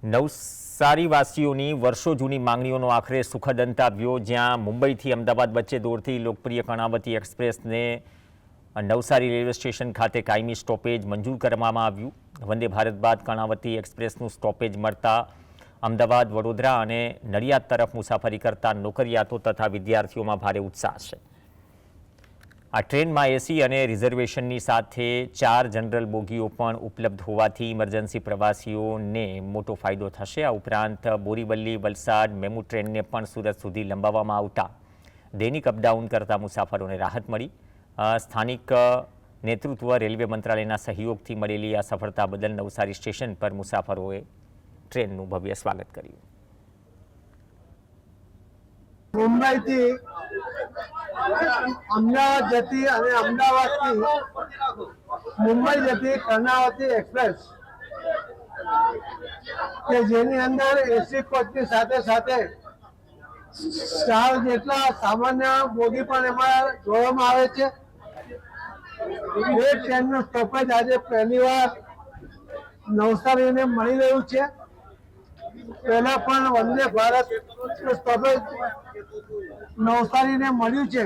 નવસારીવાસીઓની વર્ષો જૂની માંગણીઓનો આખરે સુખદ અંત આવ્યો। જ્યાં મુંબઈથી અમદાવાદ વચ્ચે દોડતી લોકપ્રિય કર્ણાવતી એક્સપ્રેસને નવસારી રેલવે સ્ટેશન ખાતે કાયમી સ્ટોપેજ મંજૂર કરવામાં આવ્યું। વંદે ભારત બાદ કર્ણાવતી એક્સપ્રેસનું સ્ટોપેજ મળતા અમદાવાદ, વડોદરા અને નડિયાદ તરફ મુસાફરી કરતા નોકરિયાતો તથા વિદ્યાર્થીઓમાં ભારે ઉત્સાહ છે। આ ટ્રેનમાં એસી અને રિઝર્વેશનની સાથે 4 જનરલ બોગીઓ પણ ઉપલબ્ધ હોવાથી ઇમરજન્સી પ્રવાસીઓને મોટો ફાયદો થશે। આ ઉપરાંત બોરીવલી વલસાડ મેમુ ટ્રેનને પણ સુરત સુધી લંબાવવામાં આવતા દૈનિક અપડાઉન કરતા મુસાફરોને રાહત મળી। સ્થાનિક નેતૃત્વ રેલવે મંત્રાલયના સહયોગથી મળેલી આ સફળતા બદલ નવસારી સ્ટેશન પર મુસાફરોએ ટ્રેનનું ભવ્ય સ્વાગત કર્યું। મુંબઈથી અમદાવાદ જતી અને અમદાવાદથી મુંબઈ જતી કર્ણાવતી એક્સપ્રેસ કે જેની અંદર એસી કોચની સાથે સાથે 4 જેટલા સામાન્ય બોગી પણ એમાં જોડવામાં આવે છે। એ ટ્રેનનું સ્ટોપેજ આજે પહેલીવાર નવસારીને મળી રહ્યું છે। પહેલા પણ વંદે ભારત સ્ટોપેજ નવસારીને મળ્યું છે।